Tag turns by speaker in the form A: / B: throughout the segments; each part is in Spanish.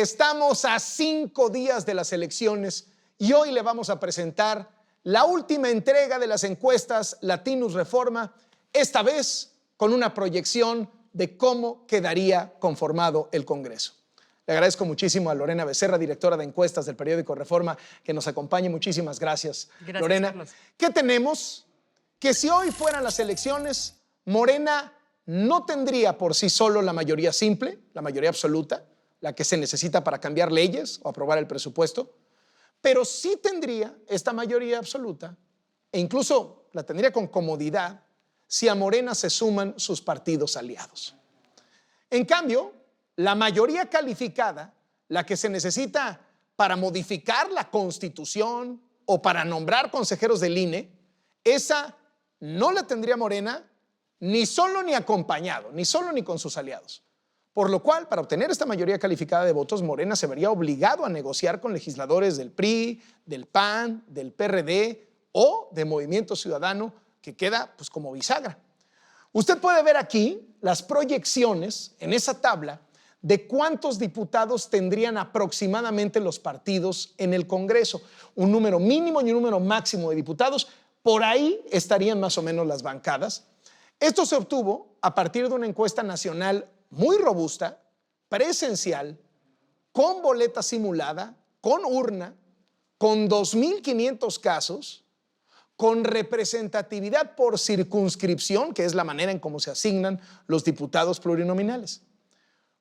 A: estamos a 5 días de las elecciones y hoy le vamos a presentar la última entrega de las encuestas Latinus Reforma, esta vez con una proyección de cómo quedaría conformado el Congreso. Le agradezco muchísimo a Lorena Becerra, directora de encuestas del periódico Reforma, que nos acompañe. Muchísimas gracias, Lorena.
B: Carlos.
A: ¿Qué tenemos? Que si hoy fueran las elecciones, Morena no tendría por sí solo la mayoría simple, la mayoría absoluta, la que se necesita para cambiar leyes o aprobar el presupuesto, pero sí tendría esta mayoría absoluta e incluso la tendría con comodidad si a Morena se suman sus partidos aliados. En cambio, la mayoría calificada, la que se necesita para modificar la Constitución o para nombrar consejeros del INE, esa no la tendría Morena ni solo ni acompañado, ni solo ni con sus aliados. Por lo cual, para obtener esta mayoría calificada de votos, Morena se vería obligado a negociar con legisladores del PRI, del PAN, del PRD o de Movimiento Ciudadano, que queda pues como bisagra. Usted puede ver aquí las proyecciones en esa tabla de cuántos diputados tendrían aproximadamente los partidos en el Congreso. Un número mínimo y un número máximo de diputados. Por ahí estarían más o menos las bancadas. Esto se obtuvo a partir de una encuesta nacional muy robusta, presencial, con boleta simulada, con urna, con 2,500 casos, con representatividad por circunscripción, que es la manera en cómo se asignan los diputados plurinominales.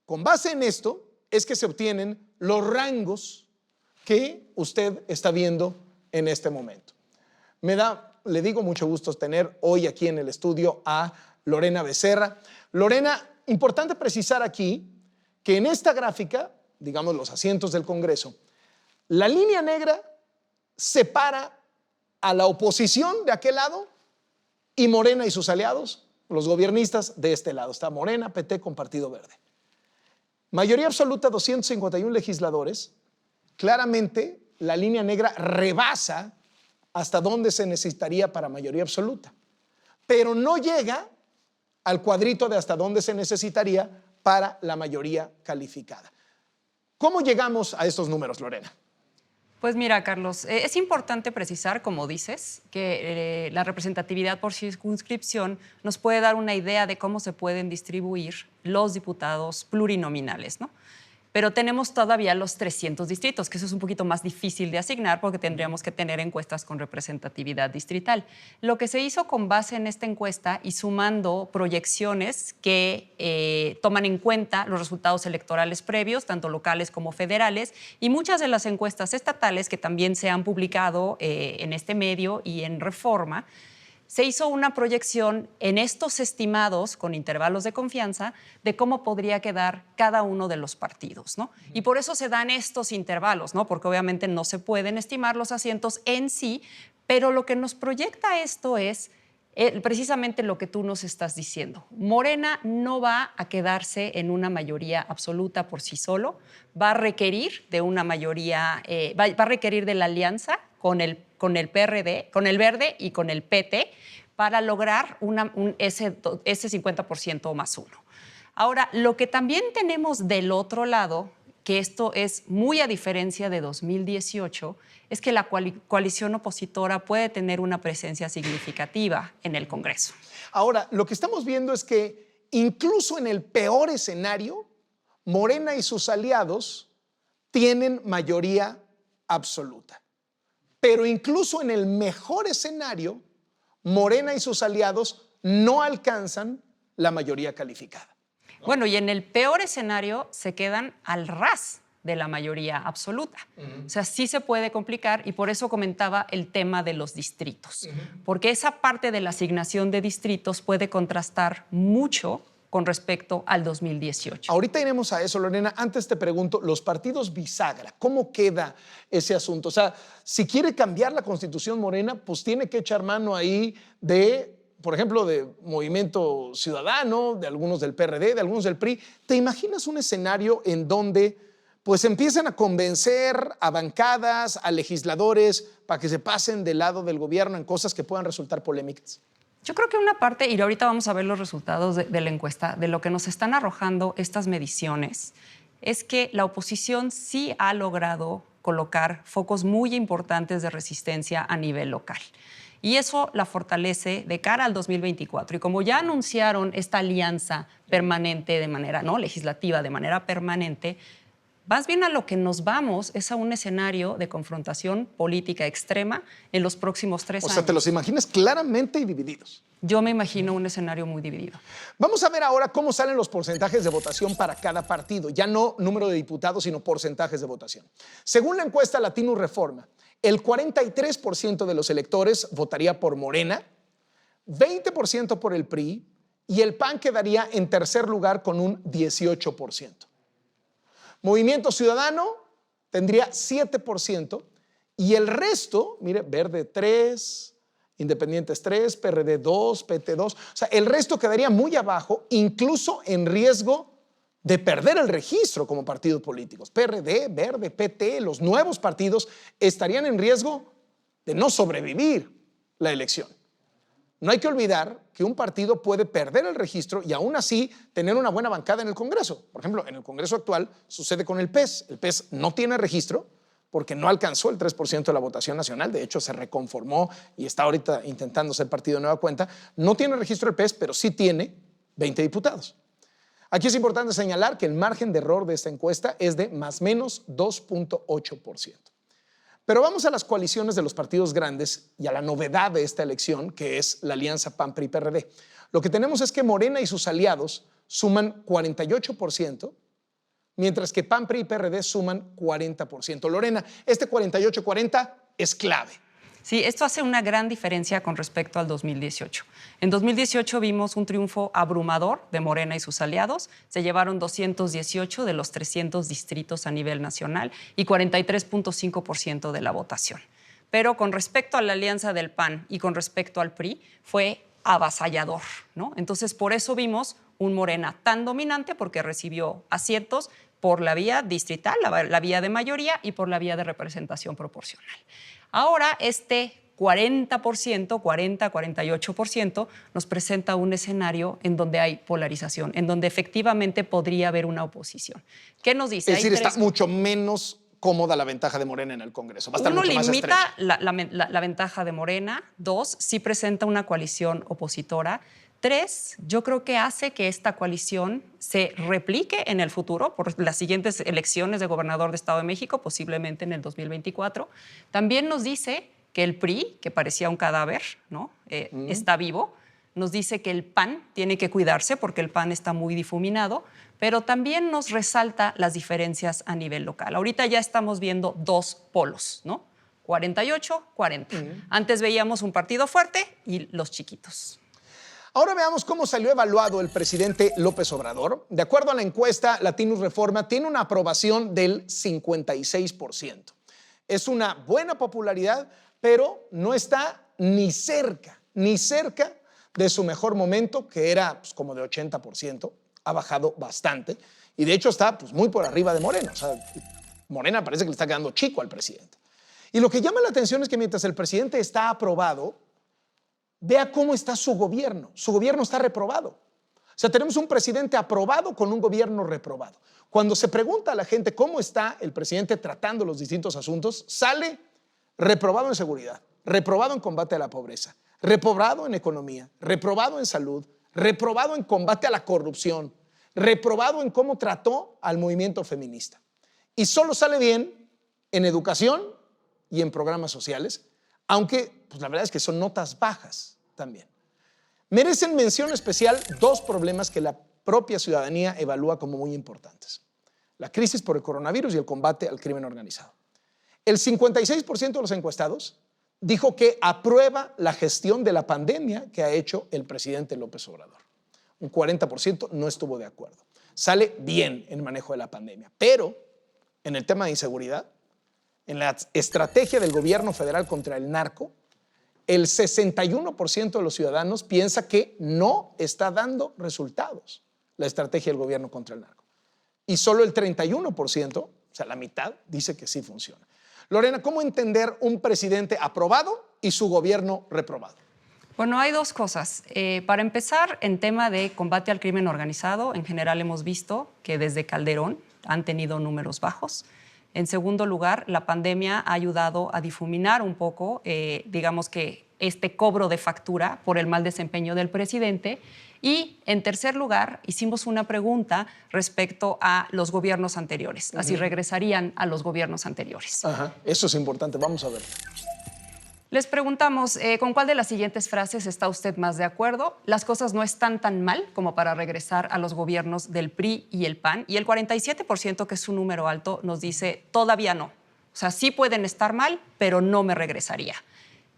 A: Con base en esto es que se obtienen los rangos que usted está viendo en este momento. Le digo mucho gusto tener hoy aquí en el estudio a Lorena Becerra. Lorena, importante precisar aquí que en esta gráfica, digamos los asientos del Congreso, la línea negra separa a la oposición de aquel lado y Morena y sus aliados, los gobiernistas, de este lado. Está Morena, PT con Partido Verde. Mayoría absoluta, 251 legisladores. Claramente la línea negra rebasa hasta dónde se necesitaría para mayoría absoluta, pero no llega al cuadrito de hasta dónde se necesitaría para la mayoría calificada. ¿Cómo llegamos a estos números, Lorena?
B: Pues mira, Carlos, es importante precisar, como dices, que la representatividad por circunscripción nos puede dar una idea de cómo se pueden distribuir los diputados plurinominales, ¿no? Pero tenemos todavía los 300 distritos, que eso es un poquito más difícil de asignar porque tendríamos que tener encuestas con representatividad distrital. Lo que se hizo con base en esta encuesta y sumando proyecciones que toman en cuenta los resultados electorales previos, tanto locales como federales, y muchas de las encuestas estatales que también se han publicado en este medio y en Reforma, se hizo una proyección en estos estimados con intervalos de confianza de cómo podría quedar cada uno de los partidos, ¿no? Y por eso se dan estos intervalos, ¿no? Porque obviamente no se pueden estimar los asientos en sí, pero lo que nos proyecta esto es precisamente lo que tú nos estás diciendo. Morena no va a quedarse en una mayoría absoluta por sí solo, va a requerir de una mayoría, va a requerir de la alianza con el PRD, con el Verde y con el PT para lograr ese 50% más uno. Ahora, lo que también tenemos del otro lado, que esto es muy a diferencia de 2018, es que la coalición opositora puede tener una presencia significativa en el Congreso.
A: Ahora, lo que estamos viendo es que incluso en el peor escenario, Morena y sus aliados tienen mayoría absoluta. Pero incluso en el mejor escenario, Morena y sus aliados no alcanzan la mayoría calificada.
B: Bueno, y en el peor escenario se quedan al ras de la mayoría absoluta. O sea, sí se puede complicar y por eso comentaba el tema de los distritos. Porque esa parte de la asignación de distritos puede contrastar mucho con respecto al 2018.
A: Ahorita iremos a eso, Lorena. Antes te pregunto, los partidos bisagra, ¿cómo queda ese asunto? O sea, si quiere cambiar la Constitución Morena, pues tiene que echar mano ahí de, por ejemplo, de Movimiento Ciudadano, de algunos del PRD, de algunos del PRI. ¿Te imaginas un escenario en donde pues empiezan a convencer a bancadas, a legisladores, para que se pasen del lado del gobierno en cosas que puedan resultar polémicas?
B: Yo creo que una parte, y ahorita vamos a ver los resultados de la encuesta, de lo que nos están arrojando estas mediciones, es que la oposición sí ha logrado colocar focos muy importantes de resistencia a nivel local. Y eso la fortalece de cara al 2024. Y como ya anunciaron esta alianza permanente de manera, ¿no?, legislativa, de manera permanente, más bien a lo que nos vamos es a un escenario de confrontación política extrema en los próximos 3 años.
A: O sea, te los imaginas claramente y divididos.
B: Yo me imagino un escenario muy dividido.
A: Vamos a ver ahora cómo salen los porcentajes de votación para cada partido. Ya no número de diputados, sino porcentajes de votación. Según la encuesta Latino Reforma, el 43% de los electores votaría por Morena, 20% por el PRI y el PAN quedaría en tercer lugar con un 18%. Movimiento Ciudadano tendría 7% y el resto, mire, Verde 3%, Independientes 3, PRD 2, PT 2. O sea, el resto quedaría muy abajo, incluso en riesgo de perder el registro como partidos políticos. PRD, Verde, PT, los nuevos partidos estarían en riesgo de no sobrevivir la elección. No hay que olvidar que un partido puede perder el registro y aún así tener una buena bancada en el Congreso. Por ejemplo, en el Congreso actual sucede con el PES. El PES no tiene registro porque no alcanzó el 3% de la votación nacional. De hecho, se reconformó y está ahorita intentando ser partido de nueva cuenta. No tiene registro el PES, pero sí tiene 20 diputados. Aquí es importante señalar que el margen de error de esta encuesta es de más o menos 2.8%. Pero vamos a las coaliciones de los partidos grandes y a la novedad de esta elección, que es la alianza PAN-PRI-PRD. Lo que tenemos es que Morena y sus aliados suman 48%, mientras que PAN, PRI y PRD suman 40%. Lorena, este 48-40 es clave.
B: Sí, esto hace una gran diferencia con respecto al 2018. En 2018 vimos un triunfo abrumador de Morena y sus aliados. Se llevaron 218 de los 300 distritos a nivel nacional y 43.5% de la votación. Pero con respecto a la alianza del PAN y con respecto al PRI, fue avasallador, ¿no? Entonces, por eso vimos un Morena tan dominante, porque recibió asientos por la vía distrital, la vía de mayoría, y por la vía de representación proporcional. Ahora, este 48% nos presenta un escenario en donde hay polarización, en donde efectivamente podría haber una oposición. ¿Qué nos dice?
A: Es decir, está mucho menos cómoda la ventaja de Morena en el Congreso. Va a estar
B: Uno,
A: mucho más
B: limita
A: estrecha.
B: la ventaja de Morena. 2, sí presenta una coalición opositora. 3, yo creo que hace que esta coalición se replique en el futuro por las siguientes elecciones de gobernador de Estado de México, posiblemente en el 2024. También nos dice que el PRI, que parecía un cadáver, ¿no?, está vivo. Nos dice que el PAN tiene que cuidarse porque el PAN está muy difuminado, pero también nos resalta las diferencias a nivel local. Ahorita ya estamos viendo 2 polos, ¿no? 48-40. Antes veíamos un partido fuerte y los chiquitos.
A: Ahora veamos cómo salió evaluado el presidente López Obrador. De acuerdo a la encuesta Latinus Reforma, tiene una aprobación del 56%. Es una buena popularidad, pero no está ni cerca de su mejor momento, que era pues, como de 80%. Ha bajado bastante y de hecho está pues, muy por arriba de Morena. O sea, Morena parece que le está quedando chico al presidente. Y lo que llama la atención es que mientras el presidente está aprobado, vea cómo está su gobierno. Su gobierno está reprobado. O sea, tenemos un presidente aprobado con un gobierno reprobado. Cuando se pregunta a la gente cómo está el presidente tratando los distintos asuntos, sale reprobado en seguridad, reprobado en combate a la pobreza, reprobado en economía, reprobado en salud, reprobado en combate a la corrupción, reprobado en cómo trató al movimiento feminista. Y solo sale bien en educación y en programas sociales, aunque pues, la verdad es que son notas bajas también. Merecen mención especial 2 problemas que la propia ciudadanía evalúa como muy importantes: la crisis por el coronavirus y el combate al crimen organizado. El 56% de los encuestados dijo que aprueba la gestión de la pandemia que ha hecho el presidente López Obrador. Un 40% no estuvo de acuerdo. Sale bien en el manejo de la pandemia, pero en el tema de inseguridad, en la estrategia del gobierno federal contra el narco, el 61% de los ciudadanos piensa que no está dando resultados la estrategia del gobierno contra el narco. Y solo el 31%, o sea, la mitad, dice que sí funciona. Lorena, ¿cómo entender un presidente aprobado y su gobierno reprobado?
B: Bueno, hay 2 cosas. Para empezar, en tema de combate al crimen organizado, en general hemos visto que desde Calderón han tenido números bajos. En segundo lugar, la pandemia ha ayudado a difuminar un poco, digamos que este cobro de factura por el mal desempeño del presidente. Y en tercer lugar, hicimos una pregunta respecto a los gobiernos anteriores, así regresarían a los gobiernos anteriores.
A: Ajá, eso es importante, vamos a ver.
B: Les preguntamos, ¿con cuál de las siguientes frases está usted más de acuerdo? Las cosas no están tan mal como para regresar a los gobiernos del PRI y el PAN. Y el 47%, que es un número alto, nos dice, todavía no. O sea, sí pueden estar mal, pero no me regresaría.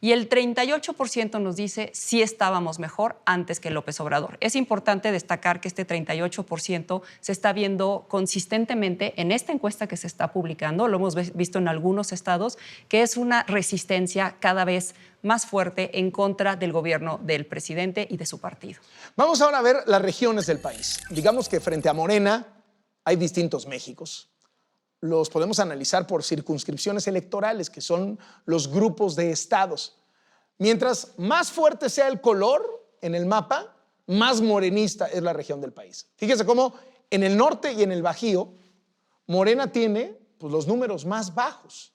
B: Y el 38% nos dice, sí estábamos mejor antes que López Obrador. Es importante destacar que este 38% se está viendo consistentemente en esta encuesta que se está publicando, lo hemos visto en algunos estados, que es una resistencia cada vez más fuerte en contra del gobierno del presidente y de su partido.
A: Vamos ahora a ver las regiones del país. Digamos que frente a Morena hay distintos Méxicos. Los podemos analizar por circunscripciones electorales, que son los grupos de estados. Mientras más fuerte sea el color en el mapa, más morenista es la región del país. Fíjese cómo en el norte y en el Bajío, Morena tiene pues, los números más bajos.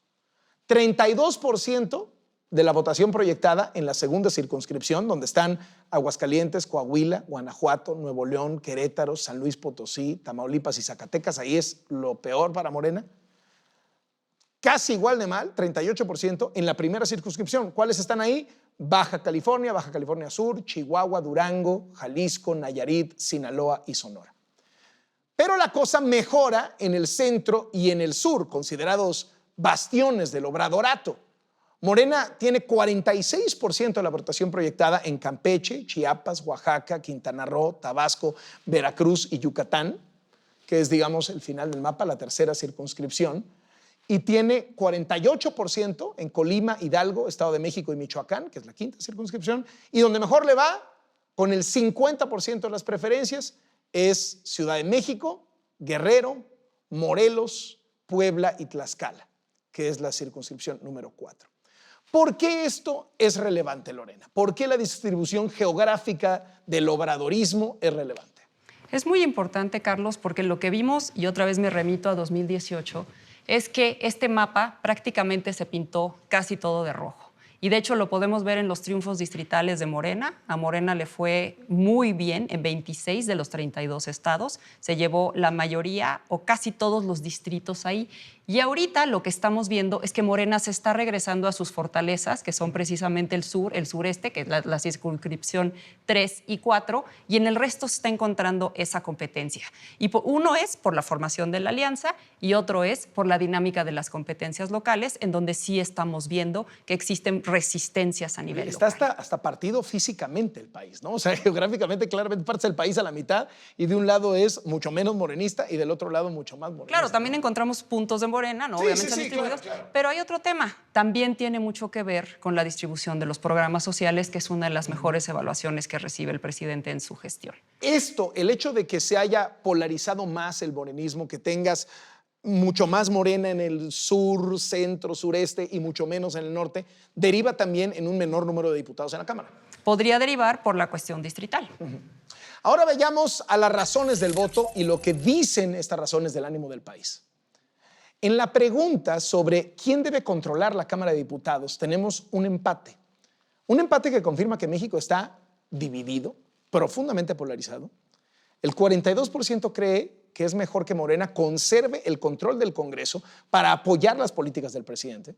A: 32% de la votación proyectada en la segunda circunscripción, donde están Aguascalientes, Coahuila, Guanajuato, Nuevo León, Querétaro, San Luis Potosí, Tamaulipas y Zacatecas. Ahí es lo peor para Morena. Casi igual de mal, 38% en la primera circunscripción. ¿Cuáles están ahí? Baja California Sur, Chihuahua, Durango, Jalisco, Nayarit, Sinaloa y Sonora. Pero la cosa mejora en el centro y en el sur, considerados bastiones del obradorato. Morena tiene 46% de la votación proyectada en Campeche, Chiapas, Oaxaca, Quintana Roo, Tabasco, Veracruz y Yucatán, que es, digamos, el final del mapa, la tercera circunscripción, y tiene 48% en Colima, Hidalgo, Estado de México y Michoacán, que es la quinta circunscripción, y donde mejor le va, con el 50% de las preferencias, es Ciudad de México, Guerrero, Morelos, Puebla y Tlaxcala, que es la circunscripción número 4. ¿Por qué esto es relevante, Lorena? ¿Por qué la distribución geográfica del obradorismo es relevante?
B: Es muy importante, Carlos, porque lo que vimos, y otra vez me remito a 2018, es que este mapa prácticamente se pintó casi todo de rojo. Y de hecho lo podemos ver en los triunfos distritales de Morena. A Morena le fue muy bien en 26 de los 32 estados. Se llevó la mayoría o casi todos los distritos ahí. Y ahorita lo que estamos viendo es que Morena se está regresando a sus fortalezas, que son precisamente el sur, el sureste, que es la circunscripción 3 y 4, y en el resto se está encontrando esa competencia. Y uno es por la formación de la alianza y otro es por la dinámica de las competencias locales, en donde sí estamos viendo que existen resistencias a nivel
A: local. Está
B: hasta
A: partido físicamente el país, ¿no? O sea, geográficamente claramente parte el país a la mitad y de un lado es mucho menos morenista y del otro lado mucho más morenista.
B: Claro, también encontramos puntos de Morena, ¿no?
A: Sí,
B: Obviamente
A: sí,
B: están distribuidos,
A: claro.
B: pero hay otro tema. También tiene mucho que ver con la distribución de los programas sociales, que es una de las mejores evaluaciones que recibe el presidente en su gestión.
A: El hecho de que se haya polarizado más el morenismo, que tengas mucho más Morena en el sur, centro, sureste y mucho menos en el norte, deriva también en un menor número de diputados en la Cámara.
B: Podría derivar por la cuestión distrital.
A: Ahora vayamos a las razones del voto y lo que dicen estas razones del ánimo del país. En la pregunta sobre quién debe controlar la Cámara de Diputados tenemos un empate. Un empate que confirma que México está dividido, profundamente polarizado. El 42% cree que es mejor que Morena conserve el control del Congreso para apoyar las políticas del presidente.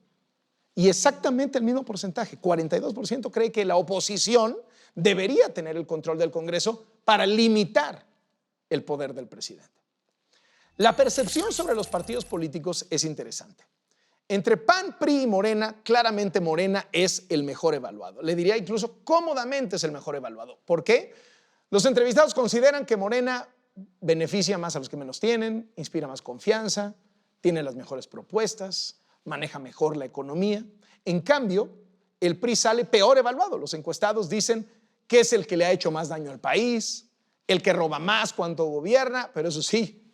A: Y exactamente el mismo porcentaje, 42% cree que la oposición debería tener el control del Congreso para limitar el poder del presidente. La percepción sobre los partidos políticos es interesante. Entre PAN, PRI y Morena, claramente Morena es el mejor evaluado. Le diría incluso cómodamente es el mejor evaluado. ¿Por qué? Los entrevistados consideran que Morena beneficia más a los que menos tienen, inspira más confianza, tiene las mejores propuestas, maneja mejor la economía. En cambio, el PRI sale peor evaluado. Los encuestados dicen que es el que le ha hecho más daño al país, el que roba más cuando gobierna, pero eso sí,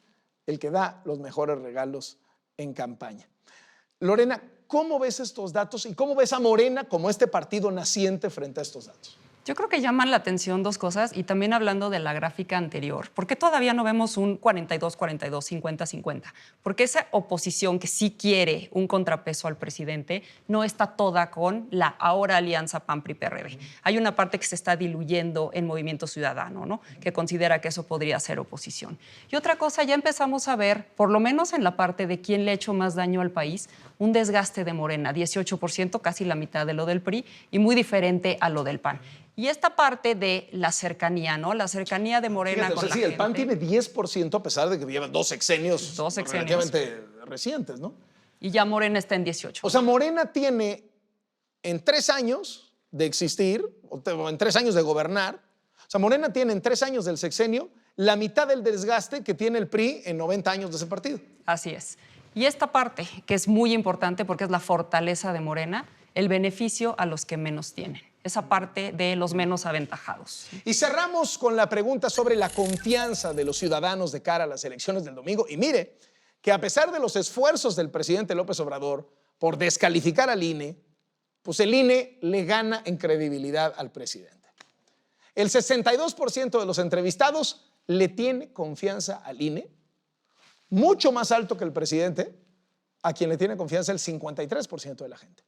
A: el que da los mejores regalos en campaña. Lorena, ¿cómo ves estos datos y cómo ves a Morena como este partido naciente frente a estos datos?
B: Yo creo que llaman la atención dos cosas y también hablando de la gráfica anterior. ¿Por qué todavía no vemos un 42-42, 50-50? Porque esa oposición que sí quiere un contrapeso al presidente no está toda con la ahora alianza PAN-PRI-PRD. Hay una parte que se está diluyendo en Movimiento Ciudadano, ¿no? Que considera que eso podría ser oposición. Y otra cosa, ya empezamos a ver, por lo menos en la parte de quién le ha hecho más daño al país, un desgaste de Morena, 18%, casi la mitad de lo del PRI, y muy diferente a lo del PAN. Y esta parte de la cercanía, ¿no? La cercanía de Morena con la gente.
A: El PAN tiene 10% a pesar de que lleva dos sexenios relativamente recientes, ¿no?
B: Y ya Morena está en 18%.
A: O sea, Morena tiene en 3 años de existir, o en 3 años de gobernar, o sea, Morena tiene en 3 años del sexenio la mitad del desgaste que tiene el PRI en 90 años de ese partido.
B: Así es. Y esta parte, que es muy importante porque es la fortaleza de Morena, el beneficio a los que menos tienen. Esa parte de los menos aventajados.
A: Y cerramos con la pregunta sobre la confianza de los ciudadanos de cara a las elecciones del domingo. Y mire que a pesar de los esfuerzos del presidente López Obrador por descalificar al INE, pues el INE le gana en credibilidad al presidente. El 62% de los entrevistados le tiene confianza al INE, mucho más alto que el presidente, a quien le tiene confianza el 53% de la gente.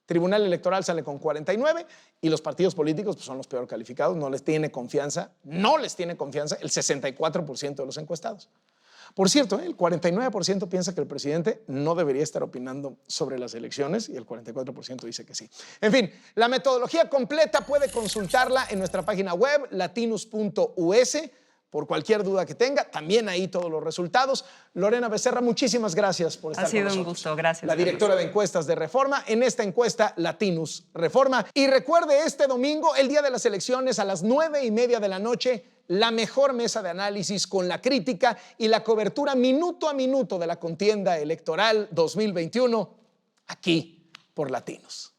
A: Tribunal Electoral sale con 49 y los partidos políticos pues, son los peor calificados, no les tiene confianza el 64% de los encuestados. Por cierto, el 49% piensa que el presidente no debería estar opinando sobre las elecciones y el 44% dice que sí. En fin, la metodología completa puede consultarla en nuestra página web latinus.us. Por cualquier duda que tenga, también ahí todos los resultados. Lorena Becerra, muchísimas gracias por estar con nosotros.
B: Ha sido un gusto, gracias.
A: La directora de encuestas de Reforma, en esta encuesta Latinus Reforma. Y recuerde, este domingo, el día de las elecciones, a las 9:30 de la noche, la mejor mesa de análisis con la crítica y la cobertura minuto a minuto de la contienda electoral 2021, aquí por Latinus.